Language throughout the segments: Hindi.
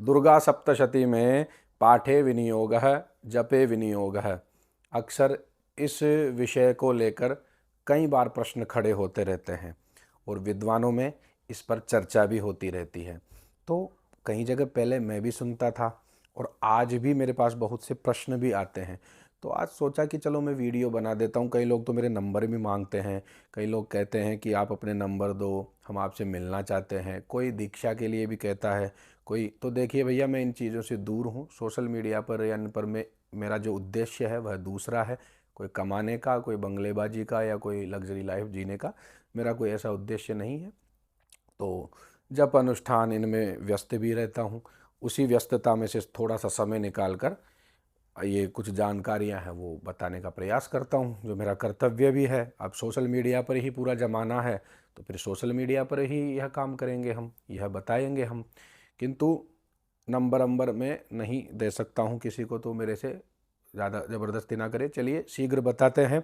दुर्गा सप्तशती में पाठे विनियोगः जपे विनियोगः। अक्सर इस विषय को लेकर कई बार प्रश्न खड़े होते रहते हैं और विद्वानों में इस पर चर्चा भी होती रहती है। तो कई जगह पहले मैं भी सुनता था और आज भी मेरे पास बहुत से प्रश्न भी आते हैं। तो आज सोचा कि चलो मैं वीडियो बना देता हूँ। कई लोग तो मेरे नंबर भी मांगते हैं, कई लोग कहते हैं कि आप अपने नंबर दो, हम आपसे मिलना चाहते हैं, कोई दीक्षा के लिए भी कहता है, कोई तो देखिए भैया मैं इन चीज़ों से दूर हूँ। सोशल मीडिया पर या इन पर मेरा जो उद्देश्य है वह दूसरा है। कोई कमाने का, कोई बंगलेबाजी का या कोई लग्जरी लाइफ जीने का मेरा कोई ऐसा उद्देश्य नहीं है। तो जब अनुष्ठान इनमें व्यस्त भी रहता हूँ, उसी व्यस्तता में से थोड़ा सा समय निकाल कर ये कुछ जानकारियां हैं वो बताने का प्रयास करता हूँ, जो मेरा कर्तव्य भी है। अब सोशल मीडिया पर ही पूरा ज़माना है तो फिर सोशल मीडिया पर ही यह काम करेंगे, हम यह बताएंगे हम। किंतु नंबर अंबर मैं नहीं दे सकता हूँ किसी को, तो मेरे से ज़्यादा ज़बरदस्ती ना करे। चलिए शीघ्र बताते हैं।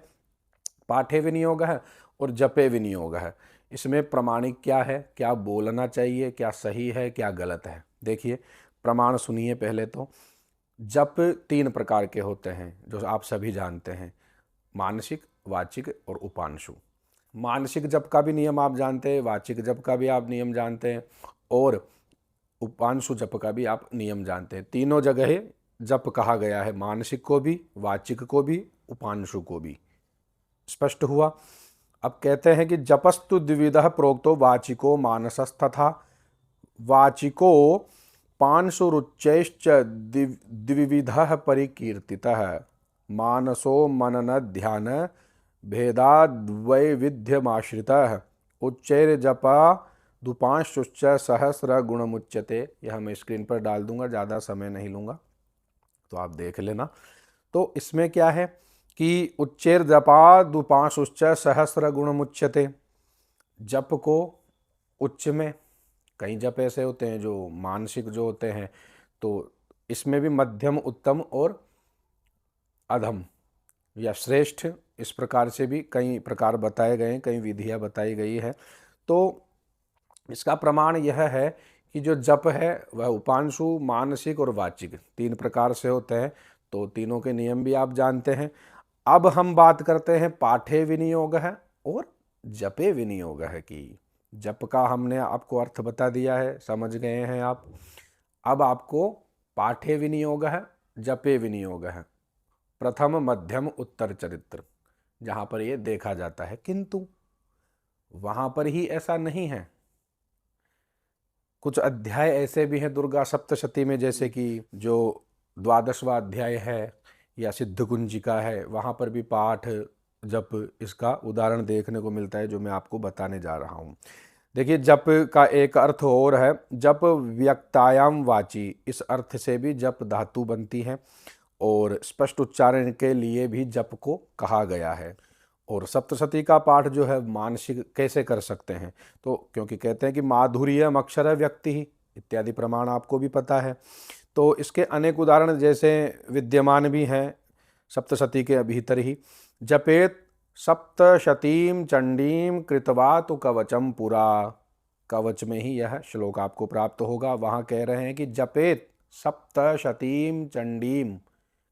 पाठे विनियोग है और जपे विनियोग है। इसमें प्रमाणिक क्या है, क्या बोलना चाहिए, क्या सही है, क्या गलत है। देखिए प्रमाण सुनिए पहले तो। जप तीन प्रकार के होते हैं जो आप सभी जानते हैं, मानसिक, वाचिक और उपांशु। मानसिक जप का भी नियम आप जानते हैं, वाचिक जप का भी आप नियम जानते हैं और उपांशु जप का भी आप नियम जानते हैं। तीनों जगह जप कहा गया है, मानसिक को भी, वाचिक को भी, उपांशु को भी। स्पष्ट हुआ। अब कहते हैं कि जपस्तु द्विविधः प्रोक्तो वाचिको मानसस्तथा वाचिको पांशुरुच्चैश्च द्विविधः परिकीर्तितः मानसो मनन ध्यान भेदाद्वैविध्यमाश्रितः उच्चैर्जपा दुपांशुश्च सहस्र गुणमुच्यते। यह मैं स्क्रीन पर डाल दूंगा, ज़्यादा समय नहीं लूँगा तो आप देख लेना। तो इसमें क्या है कि उच्चैर जपा दुपांशुश्च सहस्र गुणमुच्यते। जप को उच्च में, कई जप ऐसे होते हैं जो मानसिक जो होते हैं, तो इसमें भी मध्यम, उत्तम और अधम या श्रेष्ठ, इस प्रकार से भी कई प्रकार बताए गए हैं, कई विधियां बताई गई है। तो इसका प्रमाण यह है कि जो जप है वह उपांशु, मानसिक और वाचिक तीन प्रकार से होते हैं। तो तीनों के नियम भी आप जानते हैं। अब हम बात करते हैं पाठे विनियोग है और जपे विनियोग है की। जप का हमने आपको अर्थ बता दिया है, समझ गए हैं आप। अब आपको पाठे विनियोग है, जपे विनियोग है, प्रथम मध्यम उत्तर चरित्र, जहां पर ये देखा जाता है। किंतु वहां पर ही ऐसा नहीं है। कुछ अध्याय ऐसे भी हैं दुर्गा सप्तशती में, जैसे कि जो द्वादशवा अध्याय है या सिद्ध कुंजिका है, वहाँ पर भी पाठ जप इसका उदाहरण देखने को मिलता है, जो मैं आपको बताने जा रहा हूँ। देखिए जप का एक अर्थ और है, जप व्यक्तायाम वाची, इस अर्थ से भी जप धातु बनती है और स्पष्ट उच्चारण के लिए भी जप को कहा गया है। और सप्तशती का पाठ जो है मानसिक कैसे कर सकते हैं, तो क्योंकि कहते हैं कि माधुर्यम अक्षर व्यक्ति ही इत्यादि प्रमाण आपको भी पता है। तो इसके अनेक उदाहरण जैसे विद्यमान भी हैं सप्तशती के भीतर ही। जपेत सप्तशतीम चंडीम कृतवा तो कवचम पुरा, कवच में ही यह श्लोक आपको प्राप्त होगा। वहाँ कह रहे हैं कि जपेत सप्तशतीम चंडीम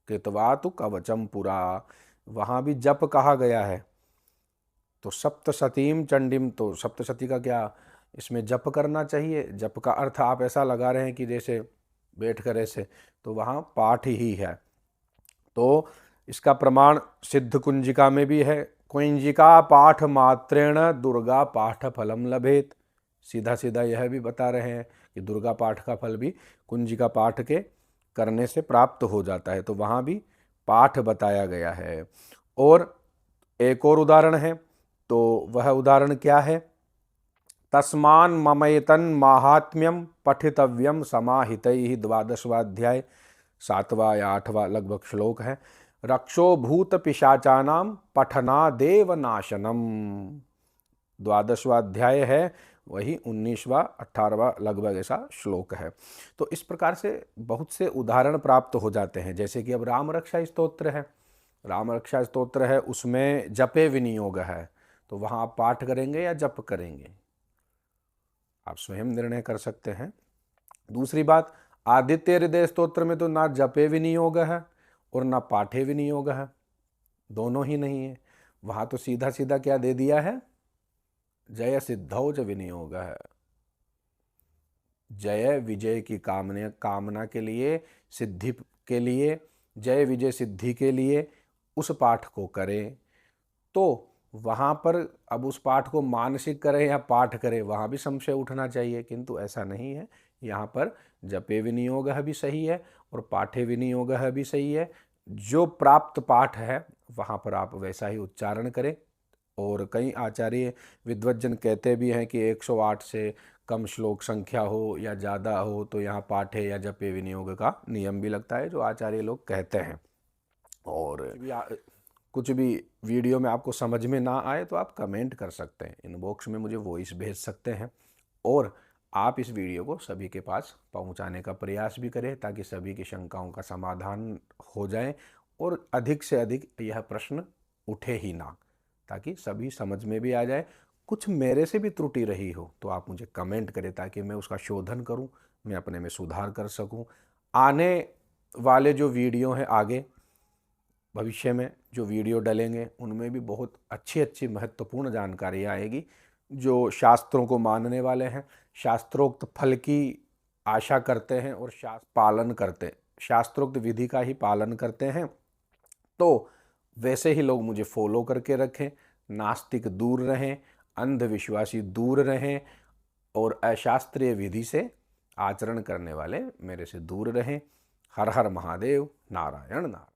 कृतवा तो कवचम पुरा, वहाँ भी जप कहा गया है। तो सप्तशतीम चंडीम, तो सप्तशती का क्या इसमें जप करना चाहिए। जप का अर्थ आप ऐसा लगा रहे हैं कि जैसे बैठ कर ऐसे, तो वहाँ पाठ ही है। तो इसका प्रमाण सिद्ध कुंजिका में भी है। कुंजिका पाठ मात्रेण दुर्गा पाठ फलम लभेत। सीधा सीधा यह भी बता रहे हैं कि दुर्गा पाठ का फल भी कुंजिका पाठ के करने से प्राप्त हो जाता है। तो वहाँ भी पाठ बताया गया है। और एक और उदाहरण है, तो वह उदाहरण क्या है, तस्मान ममयतन माहात्म्यम पठितव्यम समाहितैः, द्वादशवाध्याय 7वां या 8वां लगभग श्लोक है। रक्षो भूत पिशाचानाम पठनादेव नाशनम, 12वां है, वही 19वां 18वां लगभग ऐसा श्लोक है। तो इस प्रकार से बहुत से उदाहरण प्राप्त हो जाते हैं। जैसे कि अब राम रक्षा स्तोत्र है, राम रक्षा स्तोत्र है, उसमें जपे विनियोग है, तो वहाँ आप पाठ करेंगे या जप करेंगे, आप स्वयं निर्णय कर सकते हैं। दूसरी बात, आदित्य हृदय स्तोत्र में तो ना जपे विनियोग है और ना पाठे विनियोग है, दोनों ही नहीं है। वहाँ तो सीधा सीधा क्या दे दिया है, जय सिद्धौज विनियोग है। जय विजय की कामना के लिए, सिद्धि के लिए, जय विजय सिद्धि के लिए उस पाठ को करें। तो वहाँ पर अब उस पाठ को मानसिक करें या पाठ करें, वहाँ भी संशय उठना चाहिए, किंतु ऐसा नहीं है। यहाँ पर जपे विनियोग भी सही है और पाठे विनियोग भी सही है। जो प्राप्त पाठ है वहाँ पर आप वैसा ही उच्चारण करें। और कई आचार्य विद्वज्जन कहते भी हैं कि 108 से कम श्लोक संख्या हो या ज़्यादा हो तो यहाँ पाठे या जपे विनियोग का नियम भी लगता है, जो आचार्य लोग कहते हैं। और कुछ भी वीडियो में आपको समझ में ना आए तो आप कमेंट कर सकते हैं, इनबॉक्स में मुझे वॉइस भेज सकते हैं। और आप इस वीडियो को सभी के पास पहुंचाने का प्रयास भी करें ताकि सभी की शंकाओं का समाधान हो जाए और अधिक से अधिक यह प्रश्न उठे ही ना, ताकि सभी समझ में भी आ जाए। कुछ मेरे से भी त्रुटि रही हो तो आप मुझे कमेंट करें ताकि मैं उसका शोधन करूं, मैं अपने में सुधार कर सकूं। आने वाले जो वीडियो हैं आगे भविष्य में जो वीडियो डलेंगे उनमें भी बहुत अच्छी अच्छी महत्वपूर्ण जानकारी आएगी। जो शास्त्रों को मानने वाले हैं, शास्त्रोक्त फल की आशा करते हैं और शास्त्रोक्त विधि का ही पालन करते हैं, तो वैसे ही लोग मुझे फॉलो करके रखें। नास्तिक दूर रहें, अंधविश्वासी दूर रहें और अशास्त्रीय विधि से आचरण करने वाले मेरे से दूर रहें। हर हर महादेव, नारायण नारायण।